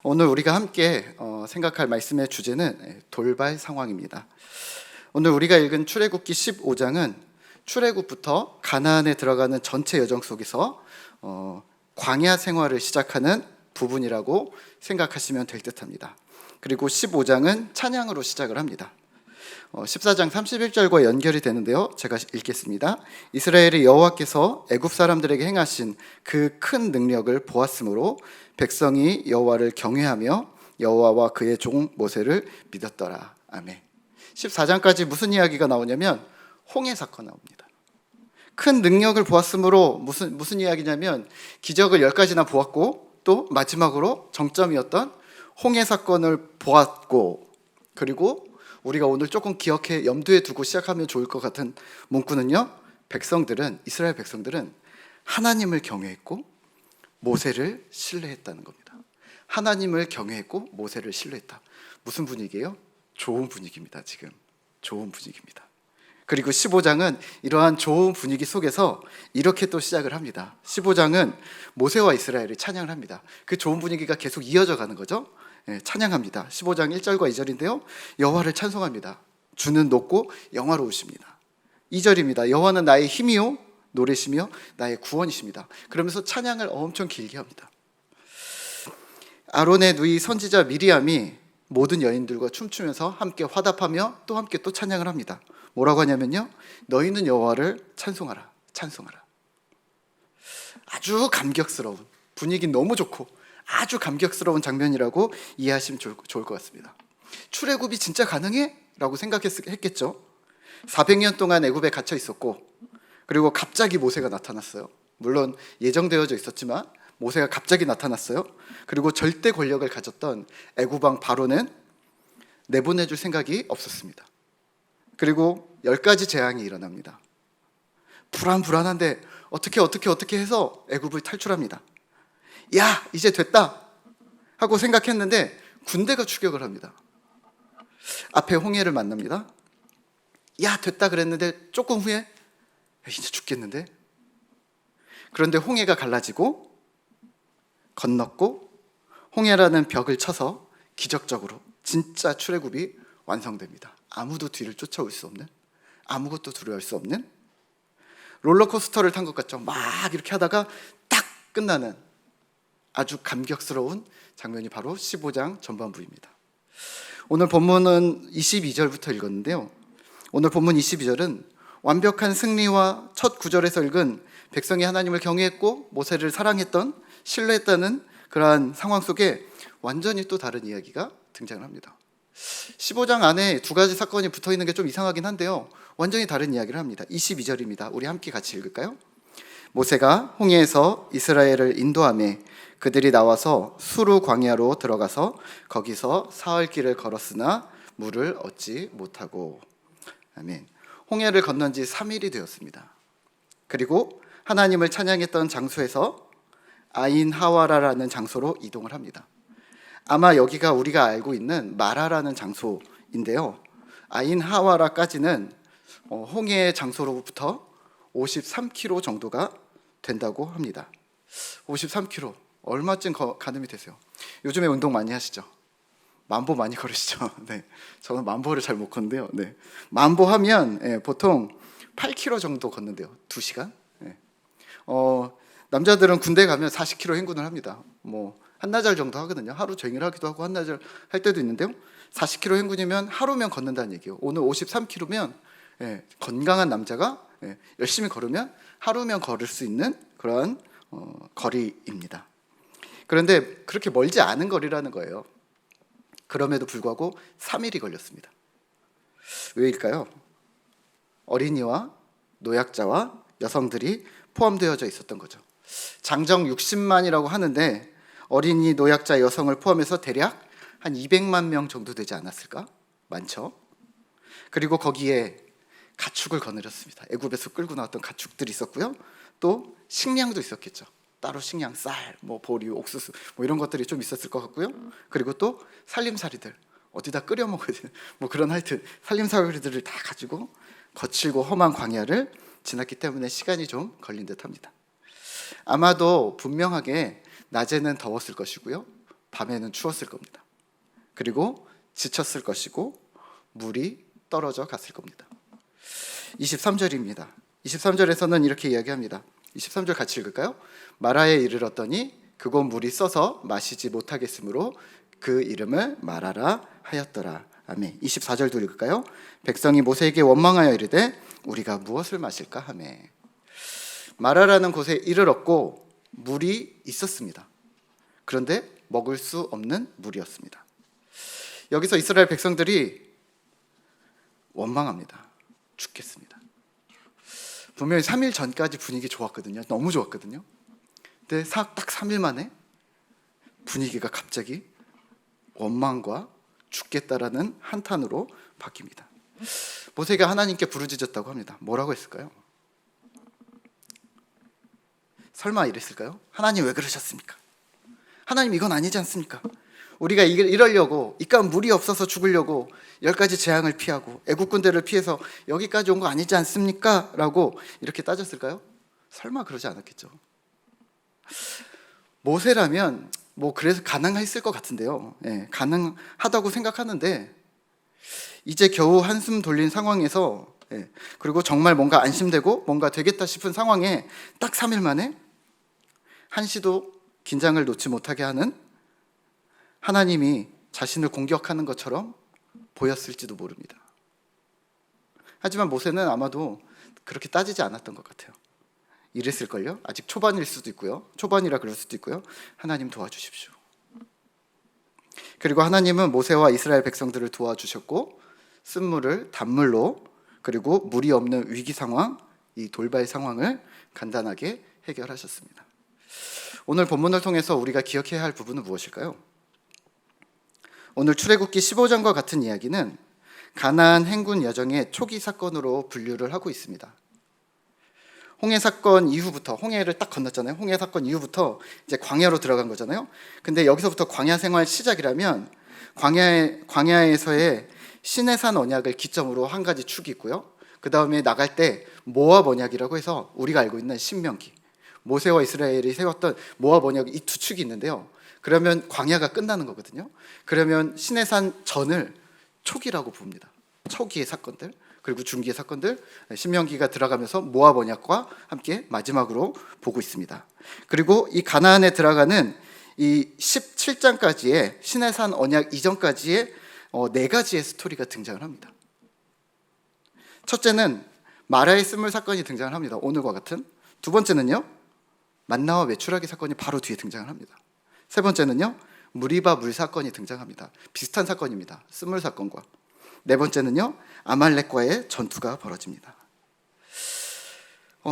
오늘 우리가 함께 생각할 말씀의 주제는 돌발 상황입니다. 오늘 우리가 읽은 출애굽기 15장은 출애굽부터 가나안에 들어가는 전체 여정 속에서 광야 생활을 시작하는 부분이라고 생각하시면 될 듯합니다. 그리고 15장은 찬양으로 시작을 합니다. 14장 31절과 연결이 되는데요, 제가 읽겠습니다. 이스라엘의 여호와께서 애굽 사람들에게 행하신 그 큰 능력을 보았으므로 백성이 여호와를 경외하며 여호와와 그의 종 모세를 믿었더라. 아멘. 14장까지 무슨 이야기가 나오냐면 홍해 사건 나옵니다. 큰 능력을 보았으므로 무슨 이야기냐면 기적을 10가지나 보았고, 또 마지막으로 정점이었던 홍해 사건을 보았고, 그리고 우리가 오늘 조금 기억해 염두에 두고 시작하면 좋을 것 같은 문구는요, 이스라엘 백성들은 하나님을 경외했고 모세를 신뢰했다는 겁니다. 하나님을 경외했고 모세를 신뢰했다. 무슨 분위기예요? 좋은 분위기입니다. 지금 좋은 분위기입니다. 그리고 15장은 이러한 좋은 분위기 속에서 이렇게 또 시작을 합니다. 15장은 모세와 이스라엘이 찬양을 합니다. 그 좋은 분위기가 계속 이어져 가는 거죠. 찬양합니다. 15장 1절과 2절인데요, 여호와를 찬송합니다. 주는 높고 영화로우십니다. 2절입니다. 여호와는 나의 힘이요 노래시며 나의 구원이십니다. 그러면서 찬양을 엄청 길게 합니다. 아론의 누이 선지자 미리암이 모든 여인들과 춤추면서 함께 화답하며 또 함께 또 찬양을 합니다. 뭐라고 하냐면요, 너희는 여호와를 찬송하라, 찬송하라. 아주 감격스러운, 분위기 너무 좋고 아주 감격스러운 장면이라고 이해하시면 좋을 것 같습니다. 출애굽이 진짜 가능해? 라고 생각했겠죠. 400년 동안 애굽에 갇혀 있었고, 그리고 갑자기 모세가 나타났어요. 물론 예정되어져 있었지만 모세가 갑자기 나타났어요. 그리고 절대 권력을 가졌던 애굽 왕 바로는 내보내줄 생각이 없었습니다. 그리고 10가지 재앙이 일어납니다. 불안한데 어떻게 해서 애굽을 탈출합니다. 야, 이제 됐다 하고 생각했는데 군대가 추격을 합니다. 앞에 홍해를 만납니다. 야, 됐다 그랬는데 조금 후에 이제 죽겠는데. 그런데 홍해가 갈라지고 건넜고 홍해라는 벽을 쳐서 기적적으로 진짜 출애굽이 완성됩니다. 아무도 뒤를 쫓아올 수 없는, 아무것도 두려워할 수 없는 롤러코스터를 탄 것 같죠. 막 이렇게 하다가 딱 끝나는 아주 감격스러운 장면이 바로 15장 전반부입니다. 오늘 본문은 22절부터 읽었는데요, 오늘 본문 22절은 완벽한 승리와 첫 구절에서 읽은 백성이 하나님을 경외했고 모세를 사랑했던, 신뢰했다는 그러한 상황 속에 완전히 또 다른 이야기가 등장을 합니다. 15장 안에 2가지 사건이 붙어있는 게 좀 이상하긴 한데요, 완전히 다른 이야기를 합니다. 22절입니다. 우리 함께 같이 읽을까요? 모세가 홍해에서 이스라엘을 인도하며 그들이 나와서 수르 광야로 들어가서 거기서 사흘 길을 걸었으나 물을 얻지 못하고. 아멘. 홍해를 건넌 지 3일이 되었습니다. 그리고 하나님을 찬양했던 장소에서 아인 하와라라는 장소로 이동을 합니다. 아마 여기가 우리가 알고 있는 마라라는 장소인데요, 아인 하와라까지는 홍해의 장소로부터 53km 정도가 된다고 합니다. 53km 얼마쯤 가늠이 되세요? 요즘에 운동 많이 하시죠? 만보 많이 걸으시죠? 네, 저는 만보를 잘 못 걷는데요. 네, 만보 하면 보통 8km 정도 걷는데요. 2시간? 네. 남자들은 군대 가면 40km 행군을 합니다. 뭐 한나절 정도 하거든요. 하루 종일 하기도 하고 한나절 할 때도 있는데요, 40km 행군이면 하루면 걷는다는 얘기예요. 오늘 53km면 건강한 남자가 열심히 걸으면 하루면 걸을 수 있는 그런 거리입니다. 그런데 그렇게 멀지 않은 거리라는 거예요. 그럼에도 불구하고 3일이 걸렸습니다. 왜일까요? 어린이와 노약자와 여성들이 포함되어져 있었던 거죠. 장정 60만이라고 하는데 어린이, 노약자, 여성을 포함해서 대략 한 200만 명 정도 되지 않았을까? 많죠? 그리고 거기에 가축을 거느렸습니다. 애굽에서 끌고 나왔던 가축들이 있었고요, 또 식량도 있었겠죠. 따로 식량, 쌀, 보리, 옥수수 이런 것들이 좀 있었을 것 같고요. 그리고 또 살림살이들, 어디다 끓여 먹어야 되는 그런 하여튼 살림살이들을 다 가지고 거칠고 험한 광야를 지났기 때문에 시간이 좀 걸린 듯합니다. 아마도 분명하게 낮에는 더웠을 것이고요, 밤에는 추웠을 겁니다. 그리고 지쳤을 것이고 물이 떨어져 갔을 겁니다. 23절입니다. 23절에서는 이렇게 이야기합니다. 23절 같이 읽을까요? 마라에 이르렀더니 그곳 물이 써서 마시지 못하겠으므로 그 이름을 마라라 하였더라. 아멘. 24절도 읽을까요? 백성이 모세에게 원망하여 이르되 우리가 무엇을 마실까 하매. 마라라는 곳에 이르렀고 물이 있었습니다. 그런데 먹을 수 없는 물이었습니다. 여기서 이스라엘 백성들이 원망합니다. 죽겠습니다. 분명히 3일 전까지 분위기 좋았거든요. 너무 좋았거든요. 근데 딱 3일 만에 분위기가 갑자기 원망과 죽겠다라는 한탄으로 바뀝니다. 모세가 하나님께 부르짖었다고 합니다. 뭐라고 했을까요? 설마 이랬을까요? 하나님 왜 그러셨습니까? 하나님 이건 아니지 않습니까? 우리가 이러려고 이깟 물이 없어서 죽으려고 10가지 재앙을 피하고 애국 군대를 피해서 여기까지 온 거 아니지 않습니까? 라고 이렇게 따졌을까요? 설마 그러지 않았겠죠. 모세라면 뭐 그래서 가능했을 것 같은데요. 예, 가능하다고 생각하는데 이제 겨우 한숨 돌린 상황에서 그리고 정말 뭔가 안심되고 뭔가 되겠다 싶은 상황에 딱 3일 만에 한시도 긴장을 놓지 못하게 하는 하나님이 자신을 공격하는 것처럼 보였을지도 모릅니다. 하지만 모세는 아마도 그렇게 따지지 않았던 것 같아요. 이랬을걸요? 아직 초반일 수도 있고요. 초반이라 그럴 수도 있고요. 하나님 도와주십시오. 그리고 하나님은 모세와 이스라엘 백성들을 도와주셨고 쓴물을 단물로 그리고 물이 없는 위기 상황, 이 돌발 상황을 간단하게 해결하셨습니다. 오늘 본문을 통해서 우리가 기억해야 할 부분은 무엇일까요? 오늘 출애굽기 15장과 같은 이야기는 가나안 행군 여정의 초기 사건으로 분류를 하고 있습니다. 홍해 사건 이후부터, 홍해를 딱 건넜잖아요. 홍해 사건 이후부터 이제 광야로 들어간 거잖아요. 근데 여기서부터 광야 생활 시작이라면 광야에서의 시내산 언약을 기점으로 한 가지 축이 있고요. 그 다음에 나갈 때 모압 언약이라고 해서 우리가 알고 있는 신명기, 모세와 이스라엘이 세웠던 모압 언약, 이 두 축이 있는데요. 그러면 광야가 끝나는 거거든요. 그러면 시내산 전을 초기라고 부릅니다. 초기의 사건들, 그리고 중기의 사건들, 신명기가 들어가면서 모압 언약과 함께 마지막으로 보고 있습니다. 그리고 이 가나안에 들어가는 이 17장까지의 시내산 언약 이전까지의 4가지의 스토리가 등장을 합니다. 첫째는 마라의 쓴물 사건이 등장을 합니다. 오늘과 같은. 두 번째는요, 만나와 메추라기 사건이 바로 뒤에 등장을 합니다. 세 번째는요, 무리바 물 사건이 등장합니다. 비슷한 사건입니다. 쓴물 사건과. 네 번째는요, 아말렉과의 전투가 벌어집니다.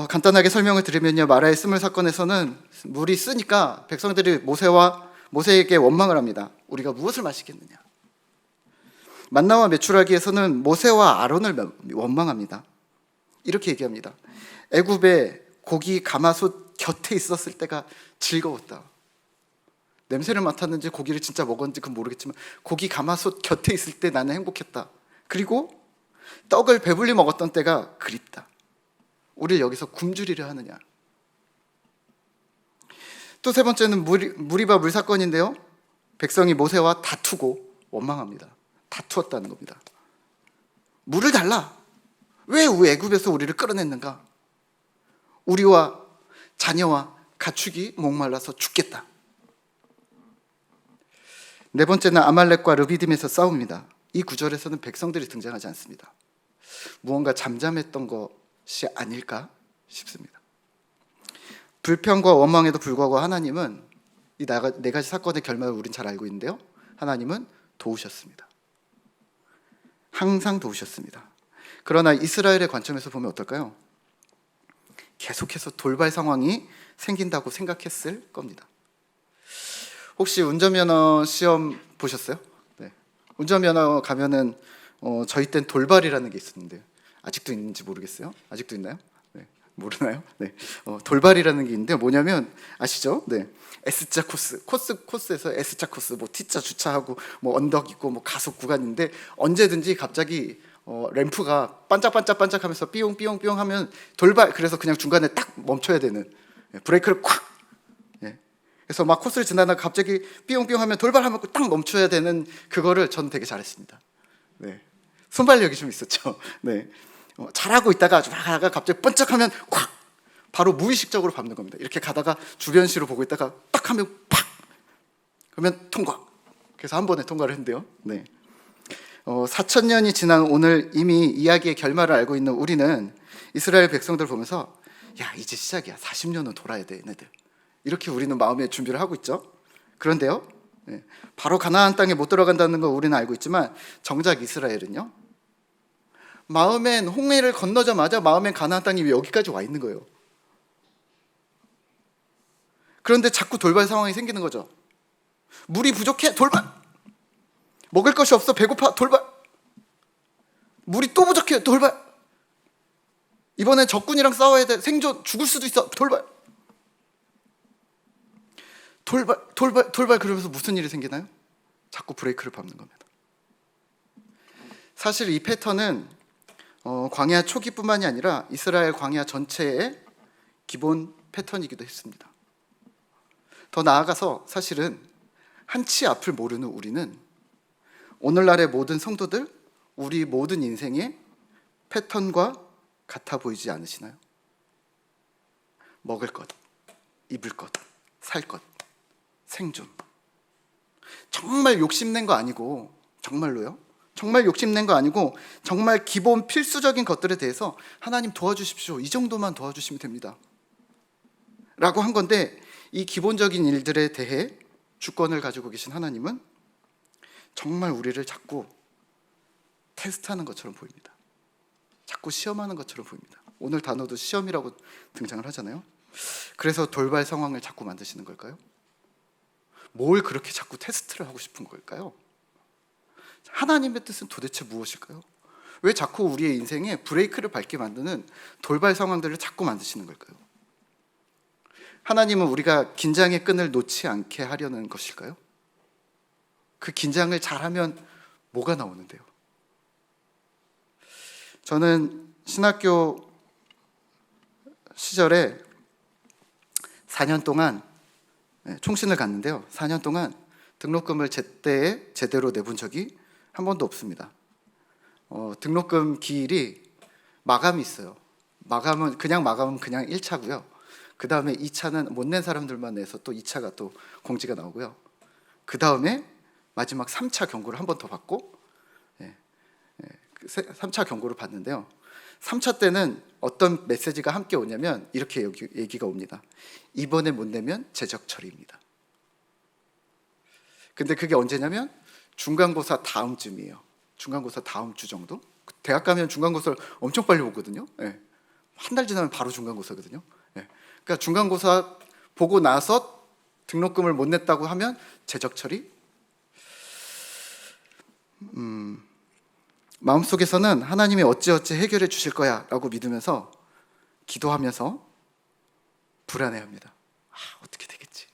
간단하게 설명을 드리면요, 마라의 쓴물 사건에서는 물이 쓰니까 백성들이 모세에게 원망을 합니다. 우리가 무엇을 마시겠느냐. 만나와 메추라기에서는 모세와 아론을 원망합니다. 이렇게 얘기합니다. 애굽에 고기 가마솥 곁에 있었을 때가 즐거웠다. 냄새를 맡았는지 고기를 진짜 먹었는지 그건 모르겠지만 고기 가마솥 곁에 있을 때 나는 행복했다. 그리고 떡을 배불리 먹었던 때가 그립다. 우리를 여기서 굶주리려 하느냐. 또 세 번째는 무리바 물 사건인데요. 백성이 모세와 다투고 원망합니다. 다투었다는 겁니다. 물을 달라. 왜 애굽에서 우리를 끌어냈는가? 우리와 자녀와 가축이 목말라서 죽겠다. 네 번째는 아말렉과 르비딤에서 싸웁니다. 이 구절에서는 백성들이 등장하지 않습니다. 무언가 잠잠했던 것이 아닐까 싶습니다. 불평과 원망에도 불구하고 하나님은 이 4가지 사건의 결말을 우린 잘 알고 있는데요. 하나님은 도우셨습니다. 항상 도우셨습니다. 그러나 이스라엘의 관점에서 보면 어떨까요? 계속해서 돌발 상황이 생긴다고 생각했을 겁니다. 혹시 운전면허 시험 보셨어요? 네. 운전면허 가면은 저희 땐 돌발이라는 게 있었는데 아직도 있는지 모르겠어요. 아직도 있나요? 네. 모르나요? 네. 돌발이라는 게 있는데 뭐냐면 아시죠? 네. S자 코스에서 S자 코스, 뭐 T자 주차하고 뭐 언덕 있고 뭐 가속 구간인데 언제든지 갑자기 램프가 반짝반짝반짝하면서 삐용삐용삐용 하면 돌발, 그래서 그냥 중간에 딱 멈춰야 되는, 브레이크를 콱. 예. 그래서 막 코스를 지나다가 갑자기 삐용삐용 하면 돌발하면 딱 멈춰야 되는 그거를 저는 되게 잘했습니다. 네. 순발력이 좀 있었죠. 네. 잘하고 있다가 막 하다가 갑자기 번쩍하면 콱! 바로 무의식적으로 밟는 겁니다. 이렇게 가다가 주변 시로 보고 있다가 딱 하면 팍! 그러면 통과. 그래서 한 번에 통과를 했는데요. 네. 4,000년이 지난 오늘 이미 이야기의 결말을 알고 있는 우리는 이스라엘 백성들 보면서 야, 이제 시작이야. 40년은 돌아야 돼, 얘네들. 이렇게 우리는 마음에 준비를 하고 있죠. 그런데요, 네, 바로 가나안 땅에 못 들어간다는 거 우리는 알고 있지만 정작 이스라엘은요, 마음엔 홍해를 건너자마자 마음엔 가나안 땅이 여기까지 와 있는 거예요. 그런데 자꾸 돌발 상황이 생기는 거죠. 물이 부족해, 돌발. 먹을 것이 없어, 배고파, 돌발. 물이 또 부족해, 돌발. 이번엔 적군이랑 싸워야 돼, 생존, 죽을 수도 있어, 돌발. 돌발 그러면서 무슨 일이 생기나요? 자꾸 브레이크를 밟는 겁니다. 사실 이 패턴은 광야 초기뿐만이 아니라 이스라엘 광야 전체의 기본 패턴이기도 했습니다. 더 나아가서 사실은 한치 앞을 모르는 우리는 오늘날의 모든 성도들, 우리 모든 인생의 패턴과 같아 보이지 않으시나요? 먹을 것, 입을 것, 살 것, 생존. 정말 욕심낸 거 아니고, 정말로요? 정말 욕심낸 거 아니고 정말 기본 필수적인 것들에 대해서 하나님 도와주십시오. 이 정도만 도와주시면 됩니다. 라고 한 건데, 이 기본적인 일들에 대해 주권을 가지고 계신 하나님은 정말 우리를 자꾸 테스트하는 것처럼 보입니다. 자꾸 시험하는 것처럼 보입니다. 오늘 단어도 시험이라고 등장을 하잖아요. 그래서 돌발 상황을 자꾸 만드시는 걸까요? 뭘 그렇게 자꾸 테스트를 하고 싶은 걸까요? 하나님의 뜻은 도대체 무엇일까요? 왜 자꾸 우리의 인생에 브레이크를 밟게 만드는 돌발 상황들을 자꾸 만드시는 걸까요? 하나님은 우리가 긴장의 끈을 놓지 않게 하려는 것일까요? 그 긴장을 잘하면 뭐가 나오는데요? 저는 신학교 시절에 4년 동안 총신을 갔는데요. 4년 동안 등록금을 제때에 제대로 내본 적이 한 번도 없습니다. 등록금 기일이 마감이 있어요. 마감은 그냥 1차고요. 그 다음에 2차는 못 낸 사람들만 내서 또 2차가 또 공지가 나오고요. 그 다음에 마지막 3차 경고를 한 번 더 받고 3차 경고를 받는데요. 3차 때는 어떤 메시지가 함께 오냐면 이렇게 얘기가 옵니다. 이번에 못 내면 제적 처리입니다. 근데 그게 언제냐면 중간고사 다음쯤이에요. 중간고사 다음 주 정도? 대학 가면 중간고사를 엄청 빨리 보거든요. 한 달 지나면 바로 중간고사거든요. 그러니까 중간고사 보고 나서 등록금을 못 냈다고 하면 제적 처리? 마음속에서는 하나님이 어찌어찌 해결해 주실 거야 라고 믿으면서 기도하면서 불안해합니다. 어떻게 되겠지?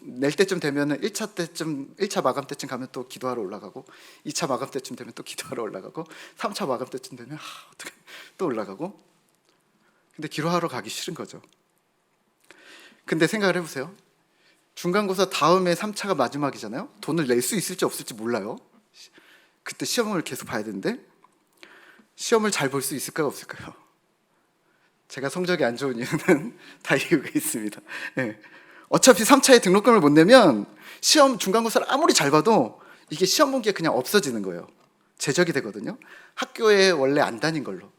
낼 때쯤 되면 1차 마감 때쯤 가면 또 기도하러 올라가고 2차 마감 때쯤 되면 또 기도하러 올라가고 3차 마감 때쯤 되면 어떻게 또 올라가고. 근데 기도하러 가기 싫은 거죠. 근데 생각을 해보세요. 중간고사 다음에 3차가 마지막이잖아요. 돈을 낼 수 있을지 없을지 몰라요. 그때 시험을 계속 봐야 되는데 시험을 잘 볼 수 있을까요, 없을까요? 제가 성적이 안 좋은 이유는 다 이유가 있습니다. 어차피 3차에 등록금을 못 내면 시험 중간고사를 아무리 잘 봐도 이게 시험 본 게 그냥 없어지는 거예요. 제적이 되거든요. 학교에 원래 안 다닌 걸로,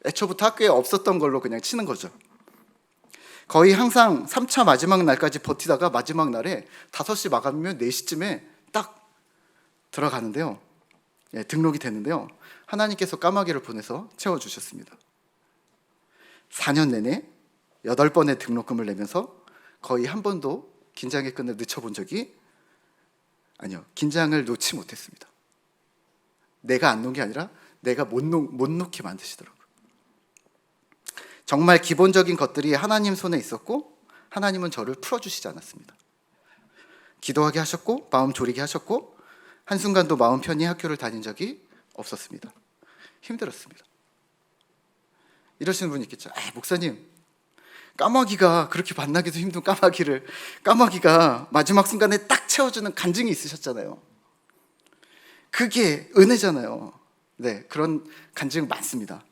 애초부터 학교에 없었던 걸로 그냥 치는 거죠. 거의 항상 3차 마지막 날까지 버티다가 마지막 날에 5시 마감이면 4시쯤에 딱 들어가는데요. 등록이 됐는데요. 하나님께서 까마귀를 보내서 채워주셨습니다. 4년 내내 8번의 등록금을 내면서 거의 한 번도 긴장의 끈을 늦춰본 적이 긴장을 놓지 못했습니다. 내가 안 놓은 게 아니라 내가 못 놓게 만드시더라고요. 정말 기본적인 것들이 하나님 손에 있었고 하나님은 저를 풀어주시지 않았습니다. 기도하게 하셨고 마음 졸이게 하셨고 한순간도 마음 편히 학교를 다닌 적이 없었습니다. 힘들었습니다. 이러시는 분이 있겠죠. 목사님, 까마귀가 그렇게 만나기도 힘든 까마귀가 마지막 순간에 딱 채워주는 간증이 있으셨잖아요. 그게 은혜잖아요. 네, 그런 간증 많습니다.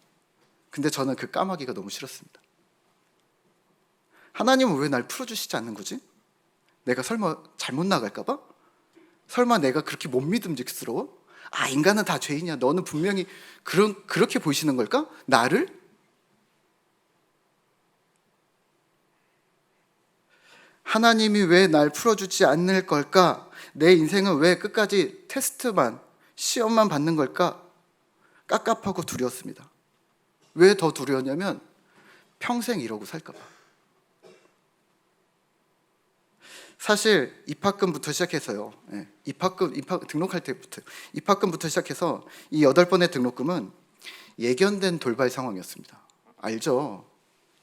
근데 저는 그 까마귀가 너무 싫었습니다. 하나님은 왜 날 풀어주시지 않는 거지? 내가 설마 잘못 나갈까 봐? 설마 내가 그렇게 못 믿음직스러워? 아, 인간은 다 죄인이야. 너는 분명히 그렇게 보이시는 걸까? 나를? 하나님이 왜 날 풀어주지 않을 걸까? 내 인생은 왜 끝까지 테스트만, 시험만 받는 걸까? 깝깝하고 두려웠습니다. 왜 더 두려웠냐면 평생 이러고 살까 봐. 사실 입학금부터 시작해서요. 등록할 때부터 입학금부터 시작해서 이 8번의 등록금은 예견된 돌발 상황이었습니다. 알죠?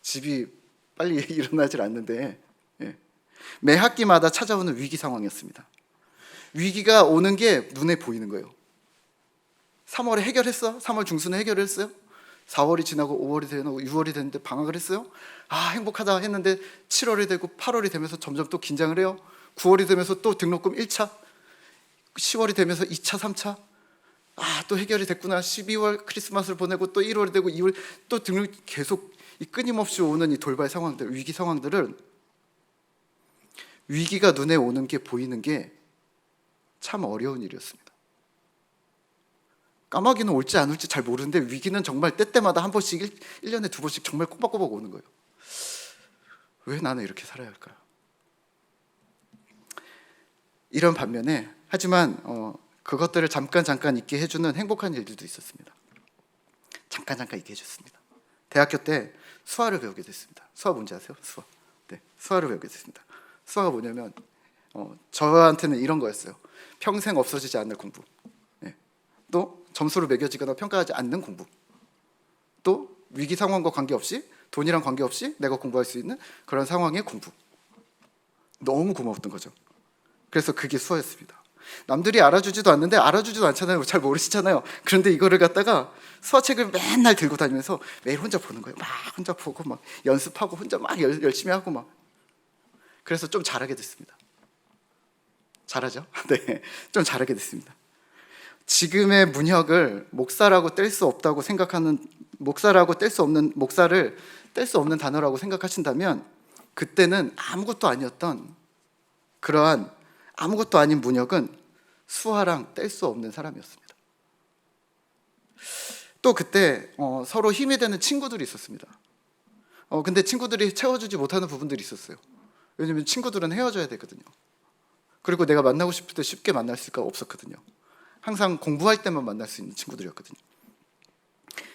집이 빨리 일어나질 않는데 매 학기마다 찾아오는 위기 상황이었습니다. 위기가 오는 게 눈에 보이는 거예요. 3월에 해결했어? 3월 중순에 해결했어요? 4월이 지나고 5월이 되고 6월이 됐는데 방학을 했어요? 아, 행복하다 했는데 7월이 되고 8월이 되면서 점점 또 긴장을 해요. 9월이 되면서 또 등록금 1차, 10월이 되면서 2차, 3차. 아, 또 해결이 됐구나. 12월 크리스마스를 보내고 또 1월이 되고 2월 또 등록, 계속 이 끊임없이 오는 이 돌발 상황들, 위기 상황들을, 위기가 눈에 오는 게 보이는 게 참 어려운 일이었습니다. 까마귀는 올지 안 올지 잘 모르는데 위기는 정말 때때마다 한 번씩 1년에 2번씩 정말 꼬박꼬박 오는 거예요. 왜 나는 이렇게 살아야 할까요? 이런 반면에 하지만 그것들을 잠깐 있게 해주는 행복한 일들도 있었습니다. 잠깐 있게 해줬습니다. 대학교 때 수화를 배우게 됐습니다. 수화 뭔지 아세요? 수화. 네, 수화를 배우게 됐습니다. 수화가 뭐냐면 저한테는 이런 거였어요. 평생 없어지지 않을 공부. 네. 또 점수를 매겨지거나 평가하지 않는 공부. 또 위기 상황과 관계없이, 돈이랑 관계없이 내가 공부할 수 있는 그런 상황의 공부. 너무 고마웠던 거죠. 그래서 그게 수화였습니다. 남들이 알아주지도 않는데, 알아주지도 않잖아요. 잘 모르시잖아요. 그런데 이거를 갖다가 수화책을 맨날 들고 다니면서 매일 혼자 보는 거예요. 막 혼자 보고 막 연습하고 혼자 막 열심히 하고 막. 그래서 좀 잘하게 됐습니다. 잘하죠? 네, 좀 잘하게 됐습니다. 지금의 문혁을 목사라고 뗄 수 없다고 생각하는, 목사를 뗄 수 없는 단어라고 생각하신다면, 그때는 아무것도 아니었던 그러한 아무것도 아닌 문혁은 수화랑 뗄 수 없는 사람이었습니다. 또 그때 서로 힘이 되는 친구들이 있었습니다. 근데 친구들이 채워주지 못하는 부분들이 있었어요. 왜냐면 친구들은 헤어져야 되거든요. 그리고 내가 만나고 싶을 때 쉽게 만날 수가 없었거든요. 항상 공부할 때만 만날 수 있는 친구들이었거든요.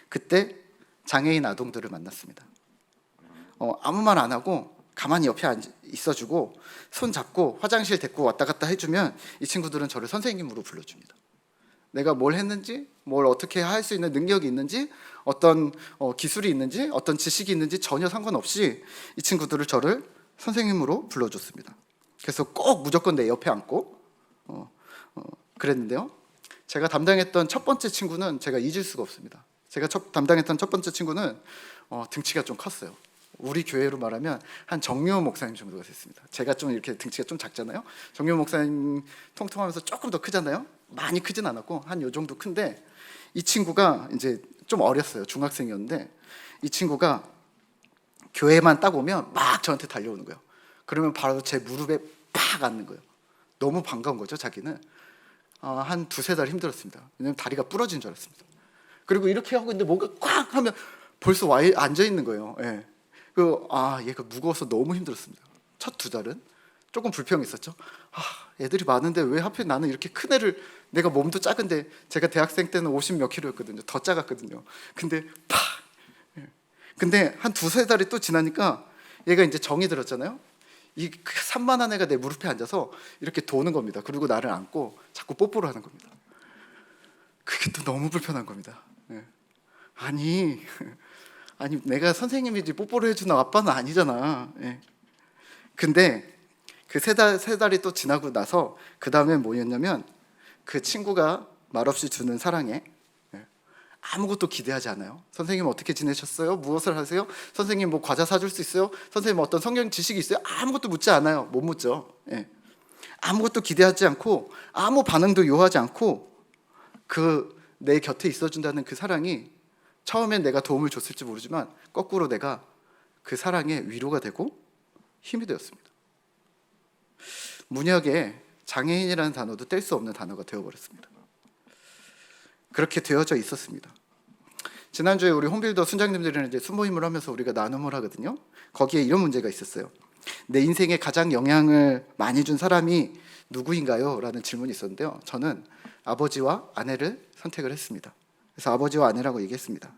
그때 장애인 아동들을 만났습니다. 아무 말 안 하고 가만히 옆에 있어주고 손 잡고 화장실 데리고 왔다 갔다 해주면 이 친구들은 저를 선생님으로 불러줍니다. 내가 뭘 했는지, 뭘 어떻게 할 수 있는 능력이 있는지, 어떤 기술이 있는지, 어떤 지식이 있는지 전혀 상관없이 이 친구들을 저를 선생님으로 불러줬습니다. 그래서 꼭 무조건 내 옆에 앉고 그랬는데요. 제가 담당했던 첫 번째 친구는 제가 잊을 수가 없습니다. 제가 담당했던 첫 번째 친구는 등치가 좀 컸어요. 우리 교회로 말하면 한 정묘 목사님 정도가 됐습니다. 제가 좀 이렇게 등치가 좀 작잖아요. 정묘 목사님 통통하면서 조금 더 크잖아요. 많이 크진 않았고 한 요 정도 큰데, 이 친구가 이제 좀 어렸어요. 중학생이었는데 이 친구가 교회만 딱 오면 막 저한테 달려오는 거예요. 그러면 바로 제 무릎에 팍 앉는 거예요. 너무 반가운 거죠. 자기는 한 2-3달 힘들었습니다. 왜냐면 다리가 부러진 줄 알았습니다. 그리고 이렇게 하고 있는데 뭔가 꽉 하면 벌써 와 앉아 있는 거예요. 예. 얘가 무거워서 너무 힘들었습니다. 첫 2달은 조금 불평했었죠. 애들이 많은데 왜 하필 나는 이렇게 큰 애를, 내가 몸도 작은데, 제가 대학생 때는 50 몇 킬로였거든요. 더 작았거든요. 근데 팍! 근데 한 2-3달이 또 지나니까 얘가 이제 정이 들었잖아요. 이 산만한 애가 내 무릎에 앉아서 이렇게 도는 겁니다. 그리고 나를 안고 자꾸 뽀뽀를 하는 겁니다. 그게 또 너무 불편한 겁니다. 아니 내가 선생님이지 뽀뽀를 해주는 아빠는 아니잖아. 근데 그 3달이 또 지나고 나서 그 다음에 뭐였냐면, 그 친구가 말없이 주는 사랑에 아무것도 기대하지 않아요. 선생님 어떻게 지내셨어요? 무엇을 하세요? 선생님 뭐 과자 사줄 수 있어요? 선생님 어떤 성경 지식이 있어요? 아무것도 묻지 않아요. 못 묻죠. 예. 아무것도 기대하지 않고 아무 반응도 요하지 않고 내 곁에 있어준다는 그 사랑이 처음엔 내가 도움을 줬을지 모르지만 거꾸로 내가 그 사랑의 위로가 되고 힘이 되었습니다. 문역에 장애인이라는 단어도 뗄 수 없는 단어가 되어버렸습니다. 그렇게 되어져 있었습니다. 지난주에 우리 홈빌더 순장님들이랑 이제 순모임을 하면서 우리가 나눔을 하거든요. 거기에 이런 문제가 있었어요. 내 인생에 가장 영향을 많이 준 사람이 누구인가요? 라는 질문이 있었는데요. 저는 아버지와 아내를 선택을 했습니다. 그래서 아버지와 아내라고 얘기했습니다.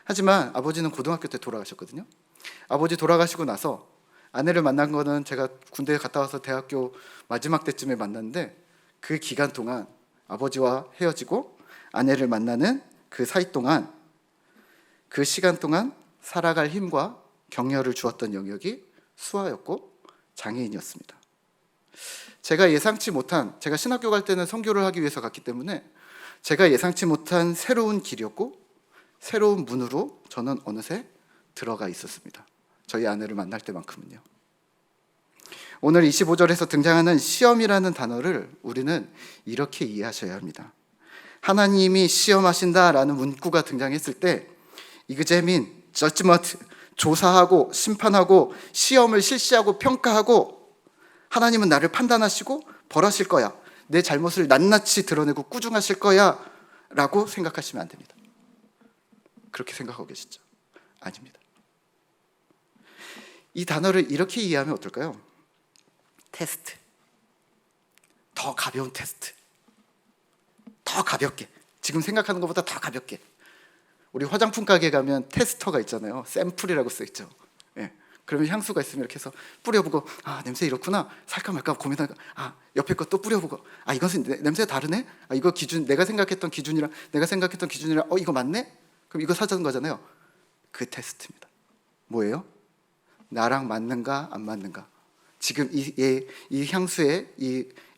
하지만 아버지는 고등학교 때 돌아가셨거든요. 아버지 돌아가시고 나서 아내를 만난 거는 제가 군대에 갔다 와서 대학교 마지막 때쯤에 만났는데, 그 기간 동안 아버지와 헤어지고 아내를 만나는 그 사이 동안, 그 시간 동안 살아갈 힘과 격려를 주었던 영역이 수아였고 장애인이었습니다. 제가 예상치 못한, 제가 신학교 갈 때는 선교를 하기 위해서 갔기 때문에 제가 예상치 못한 새로운 길이었고 새로운 문으로 저는 어느새 들어가 있었습니다. 저희 아내를 만날 때만큼은요. 오늘 25절에서 등장하는 시험이라는 단어를 우리는 이렇게 이해하셔야 합니다. 하나님이 시험하신다라는 문구가 등장했을 때 이그제민, 저지먼트, 조사하고 심판하고 시험을 실시하고 평가하고 하나님은 나를 판단하시고 벌하실 거야, 내 잘못을 낱낱이 드러내고 꾸중하실 거야 라고 생각하시면 안 됩니다. 그렇게 생각하고 계시죠? 아닙니다. 이 단어를 이렇게 이해하면 어떨까요? 테스트, 더 가벼운 테스트, 더 가볍게, 지금 생각하는 것보다 더 가볍게. 우리 화장품 가게 가면 테스터가 있잖아요. 샘플이라고 써있죠. 예. 그러면 향수가 있으면 이렇게 해서 뿌려보고, 아 냄새 이렇구나, 살까 말까 고민하다가 아 옆에 거 또 뿌려보고, 아 이것은 냄새 다르네, 아 이거 기준, 내가 생각했던 기준이랑 이거 맞네? 그럼 이거 사자는 거잖아요. 그 테스트입니다. 뭐예요? 나랑 맞는가 안 맞는가, 지금 이 향수의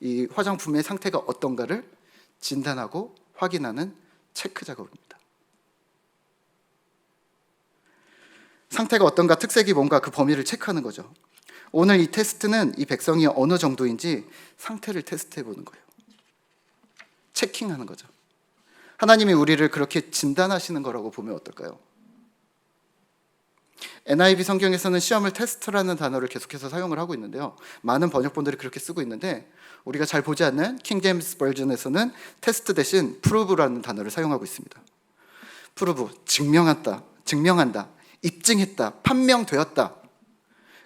이 화장품의 상태가 어떤가를 진단하고 확인하는 체크 작업입니다. 상태가 어떤가, 특색이 뭔가, 그 범위를 체크하는 거죠. 오늘 이 테스트는 이 백성이 어느 정도인지 상태를 테스트해 보는 거예요. 체킹하는 거죠. 하나님이 우리를 그렇게 진단하시는 거라고 보면 어떨까요? NIV 성경에서는 시험을 테스트라는 단어를 계속해서 사용을 하고 있는데요. 많은 번역본들이 그렇게 쓰고 있는데 우리가 잘 보지 않는 킹 제임스 버전에서는 테스트 대신 프루브라는 단어를 사용하고 있습니다. 프루브, 증명한다, 입증했다, 판명되었다.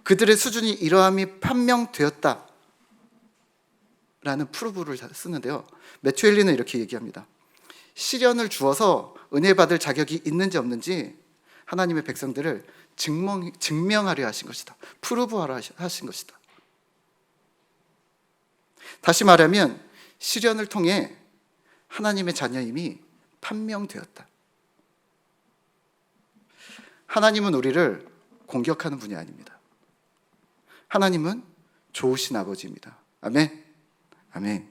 그들의 수준이 이러함이 판명되었다 라는 프루브를 쓰는데요. 매튜 헨리는 이렇게 얘기합니다. 시련을 주어서 은혜 받을 자격이 있는지 없는지 하나님의 백성들을 증명하려 하신 것이다. 프루브하려 하신 것이다. 다시 말하면 시련을 통해 하나님의 자녀임이 판명되었다. 하나님은 우리를 공격하는 분이 아닙니다. 하나님은 좋으신 아버지입니다. 아멘. 아멘.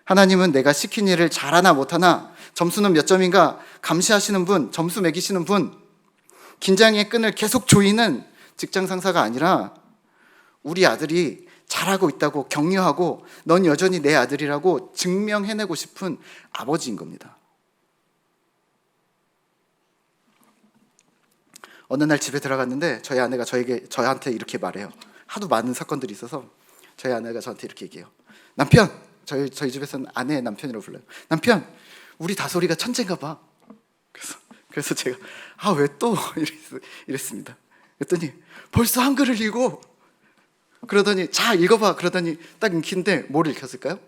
하나님은 내가 시킨 일을 잘하나 못하나, 점수는 몇 점인가 감시하시는 분, 점수 매기시는 분, 긴장의 끈을 계속 조이는 직장 상사가 아니라 우리 아들이 잘하고 있다고 격려하고 넌 여전히 내 아들이라고 증명해내고 싶은 아버지인 겁니다. 어느 날 집에 들어갔는데 저희 아내가 저한테 이렇게 말해요. 하도 많은 사건들이 있어서 저희 아내가 저한테 이렇게 얘기해요. 남편, 저희 집에서는 아내의 남편이라고 불러요. 남편, 우리 다솔이가 천재인가 봐. 그래서 제가 왜 또 이랬습니다. 그랬더니 벌써 한글을 읽어. 그러더니 자 읽어봐. 그러더니 딱 읽히는데 뭘 읽혔을까요?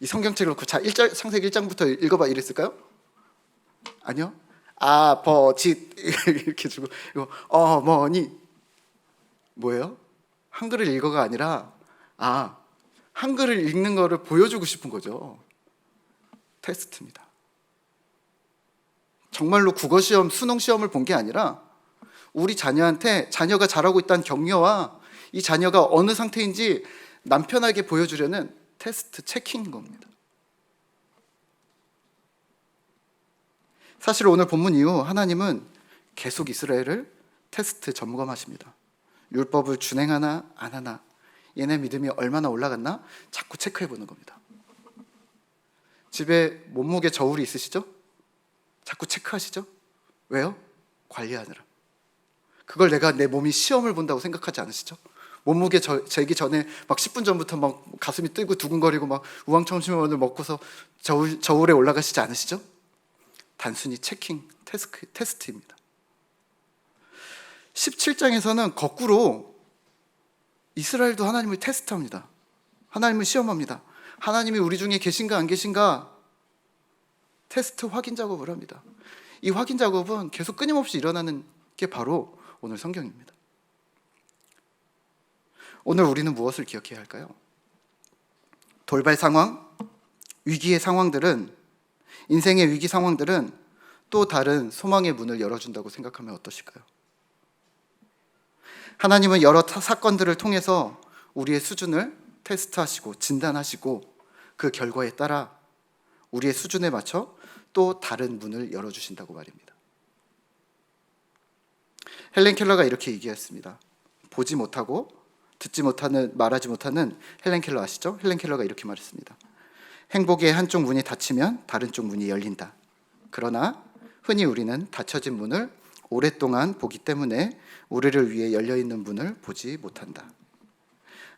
이 성경책을 놓고 자 창세기 1장부터 읽어봐 이랬을까요? 아니요. 아버지 이렇게 주고 이거 어머니. 뭐예요? 한글을 읽어가 아니라 한글을 읽는 거를 보여주고 싶은 거죠. 테스트입니다. 정말로 국어시험, 수능시험을 본 게 아니라 우리 자녀한테 자녀가 잘하고 있다는 격려와 이 자녀가 어느 상태인지 남편에게 보여주려는 테스트, 체킹인 겁니다. 사실 오늘 본문 이후 하나님은 계속 이스라엘을 테스트 점검하십니다. 율법을 준행하나 안 하나, 얘네 믿음이 얼마나 올라갔나 자꾸 체크해 보는 겁니다. 집에 몸무게 저울이 있으시죠? 자꾸 체크하시죠? 왜요? 관리하느라. 그걸 내가 내 몸이 시험을 본다고 생각하지 않으시죠? 몸무게 재기 전에 막 10분 전부터 막 가슴이 뛰고 두근거리고 막 우황청심원을 먹고서 저울에 올라가시지 않으시죠? 단순히 체킹, 테스트입니다. 17장에서는 거꾸로 이스라엘도 하나님을 테스트합니다. 하나님을 시험합니다. 하나님이 우리 중에 계신가 안 계신가 테스트 확인 작업을 합니다. 이 확인 작업은 계속 끊임없이 일어나는 게 바로 오늘 성경입니다. 오늘 우리는 무엇을 기억해야 할까요? 돌발 상황, 위기의 상황들은, 인생의 위기 상황들은 또 다른 소망의 문을 열어준다고 생각하면 어떠실까요? 하나님은 여러 사건들을 통해서 우리의 수준을 테스트하시고 진단하시고 그 결과에 따라 우리의 수준에 맞춰 또 다른 문을 열어주신다고 말입니다. 헬렌 켈러가 이렇게 얘기했습니다. 보지 못하고 듣지 못하는, 말하지 못하는 헬렌 켈러 아시죠? 헬렌 켈러가 이렇게 말했습니다. 행복의 한쪽 문이 닫히면 다른 쪽 문이 열린다. 그러나 흔히 우리는 닫혀진 문을 오랫동안 보기 때문에 우리를 위해 열려있는 문을 보지 못한다.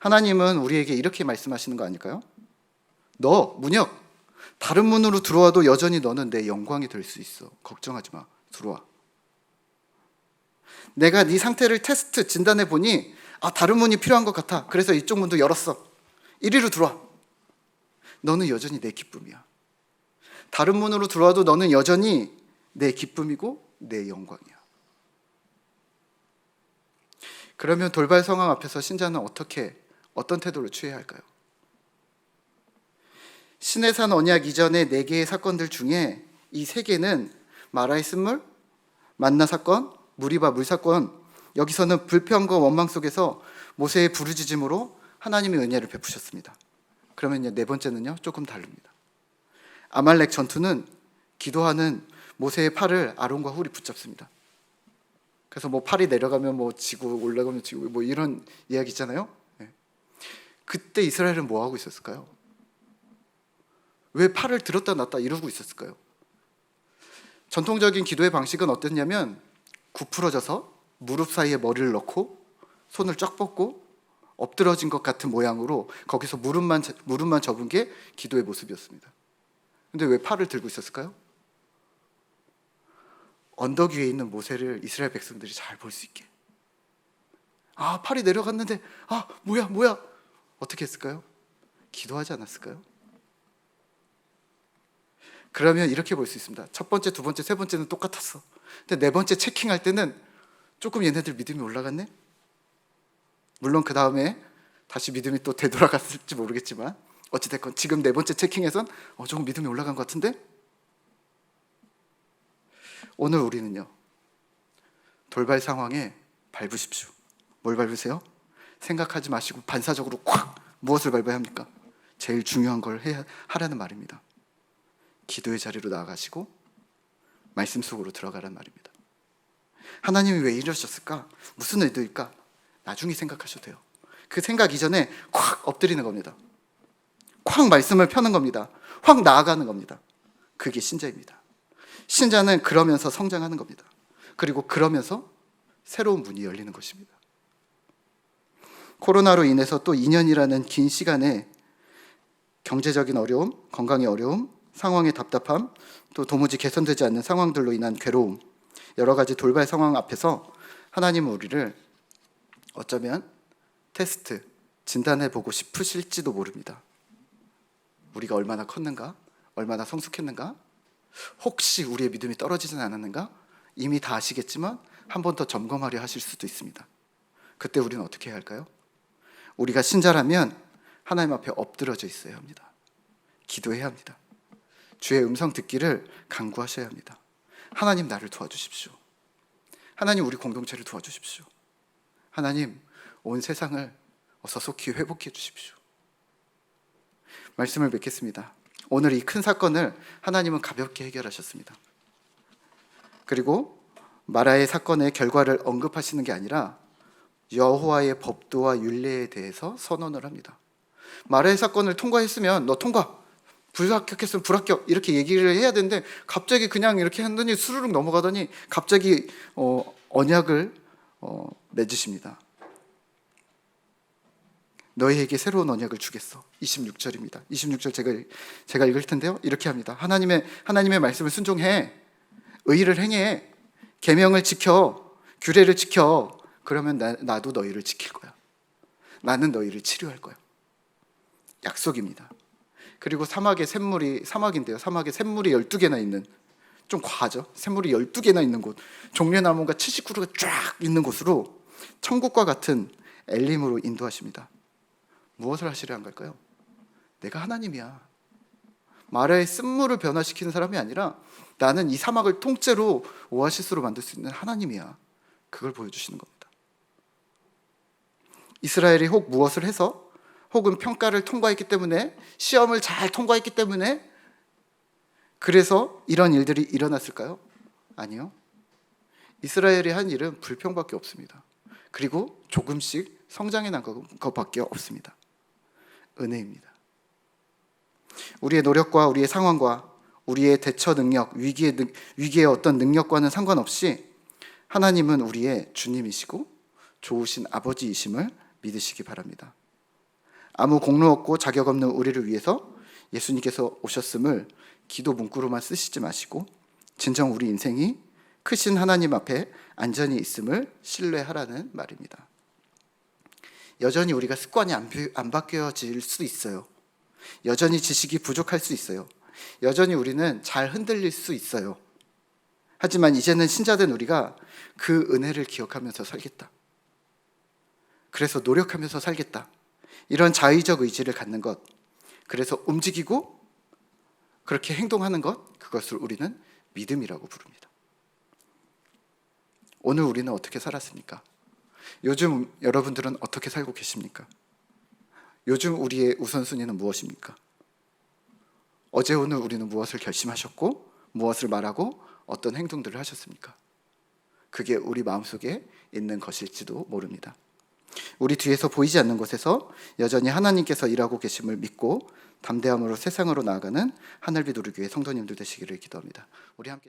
하나님은 우리에게 이렇게 말씀하시는 거 아닐까요? 너 문혁, 다른 문으로 들어와도 여전히 너는 내 영광이 될 수 있어. 걱정하지 마. 들어와. 내가 네 상태를 테스트 진단해 보니 다른 문이 필요한 것 같아. 그래서 이쪽 문도 열었어. 이리로 들어와. 너는 여전히 내 기쁨이야. 다른 문으로 들어와도 너는 여전히 내 기쁨이고 내 영광이야. 그러면 돌발 상황 앞에서 신자는 어떤 태도를 취해야 할까요? 시내산 언약 이전의 4개의 사건들 중에 이 3개는 마라의 쓴물, 만나 사건, 무리바 물 사건, 여기서는 불평과 원망 속에서 모세의 부르짖음으로 하나님의 은혜를 베푸셨습니다. 그러면 4번째는요, 조금 다릅니다. 아말렉 전투는 기도하는 모세의 팔을 아론과 훌이 붙잡습니다. 그래서 팔이 내려가면 지고 올라가면 지고 이런 이야기 있잖아요. 그때 이스라엘은 뭐 하고 있었을까요? 왜 팔을 들었다 놨다 이러고 있었을까요? 전통적인 기도의 방식은 어땠냐면 굽부러져서 무릎 사이에 머리를 넣고 손을 쫙 뻗고 엎드러진 것 같은 모양으로 거기서 무릎만 접은 게 기도의 모습이었습니다. 근데 왜 팔을 들고 있었을까요? 언덕 위에 있는 모세를 이스라엘 백성들이 잘 볼 수 있게. 팔이 내려갔는데 뭐야 어떻게 했을까요? 기도하지 않았을까요? 그러면 이렇게 볼 수 있습니다. 첫 번째, 두 번째, 세 번째는 똑같았어. 근데 4번째 체킹할 때는 조금 얘네들 믿음이 올라갔네? 물론 그 다음에 다시 믿음이 또 되돌아갔을지 모르겠지만 어찌됐건 지금 4번째 체킹에선 조금 믿음이 올라간 것 같은데? 오늘 우리는요, 돌발 상황에 밟으십시오. 뭘 밟으세요? 생각하지 마시고 반사적으로 콱! 무엇을 밟아야 합니까? 제일 중요한 걸 하라는 말입니다. 기도의 자리로 나아가시고 말씀 속으로 들어가란 말입니다. 하나님이 왜 이러셨을까? 무슨 의도일까? 나중에 생각하셔도 돼요. 그 생각 이전에 콱 엎드리는 겁니다. 콱 말씀을 펴는 겁니다. 확 나아가는 겁니다. 그게 신자입니다. 신자는 그러면서 성장하는 겁니다. 그리고 그러면서 새로운 문이 열리는 것입니다. 코로나로 인해서 또 2년이라는 긴 시간에 경제적인 어려움, 건강의 어려움, 상황의 답답함, 또 도무지 개선되지 않는 상황들로 인한 괴로움, 여러 가지 돌발 상황 앞에서 하나님은 우리를 어쩌면 테스트, 진단해보고 싶으실지도 모릅니다. 우리가 얼마나 컸는가? 얼마나 성숙했는가? 혹시 우리의 믿음이 떨어지진 않았는가? 이미 다 아시겠지만 한 번 더 점검하려 하실 수도 있습니다. 그때 우리는 어떻게 해야 할까요? 우리가 신자라면 하나님 앞에 엎드러져 있어야 합니다. 기도해야 합니다. 주의 음성 듣기를 간구하셔야 합니다. 하나님 나를 도와주십시오. 하나님 우리 공동체를 도와주십시오. 하나님 온 세상을 어서 속히 회복해 주십시오. 말씀을 맺겠습니다. 오늘 이 큰 사건을 하나님은 가볍게 해결하셨습니다. 그리고 마라의 사건의 결과를 언급하시는 게 아니라 여호와의 법도와 율례에 대해서 선언을 합니다. 마라의 사건을 통과했으면 너 통과, 불합격했으면 불합격 이렇게 얘기를 해야 되는데 갑자기 그냥 이렇게 했더니 수르륵 넘어가더니 갑자기 언약을 맺으십니다. 너희에게 새로운 언약을 주겠어. 26절입니다. 26절 제가 읽을 텐데요. 이렇게 합니다. 하나님의 말씀을 순종해. 의를 행해. 계명을 지켜. 규례를 지켜. 그러면 나도 너희를 지킬 거야. 나는 너희를 치료할 거야. 약속입니다. 그리고 사막인데요. 사막에 샘물이 12개나 있는, 좀 과하죠. 샘물이 12개나 있는 곳, 종려나무가 70그루가 쫙 있는 곳으로 천국과 같은 엘림으로 인도하십니다. 무엇을 하시려 한 걸까요? 내가 하나님이야. 마라의 쓴물을 변화시키는 사람이 아니라 나는 이 사막을 통째로 오아시스로 만들 수 있는 하나님이야. 그걸 보여주시는 겁니다. 이스라엘이 혹 무엇을 해서, 혹은 평가를 통과했기 때문에, 시험을 잘 통과했기 때문에 그래서 이런 일들이 일어났을까요? 아니요. 이스라엘이 한 일은 불평밖에 없습니다. 그리고 조금씩 성장해 난 것밖에 없습니다. 은혜입니다. 우리의 노력과 우리의 상황과 우리의 대처 능력, 위기의 어떤 능력과는 상관없이 하나님은 우리의 주님이시고 좋으신 아버지이심을 믿으시기 바랍니다. 아무 공로 없고 자격 없는 우리를 위해서 예수님께서 오셨음을 기도 문구로만 쓰시지 마시고 진정 우리 인생이 크신 하나님 앞에 안전히 있음을 신뢰하라는 말입니다. 여전히 우리가 습관이 안 바뀌어질 수 있어요. 여전히 지식이 부족할 수 있어요. 여전히 우리는 잘 흔들릴 수 있어요. 하지만 이제는 신자된 우리가 그 은혜를 기억하면서 살겠다. 그래서 노력하면서 살겠다. 이런 자의적 의지를 갖는 것, 그래서 움직이고 그렇게 행동하는 것, 그것을 우리는 믿음이라고 부릅니다. 오늘 우리는 어떻게 살았습니까? 요즘 여러분들은 어떻게 살고 계십니까? 요즘 우리의 우선순위는 무엇입니까? 어제 오늘 우리는 무엇을 결심하셨고 무엇을 말하고 어떤 행동들을 하셨습니까? 그게 우리 마음속에 있는 것일지도 모릅니다. 우리 뒤에서 보이지 않는 곳에서 여전히 하나님께서 일하고 계심을 믿고 담대함으로 세상으로 나아가는 하늘빛 우리 교회 성도님들 되시기를 기도합니다. 우리 함께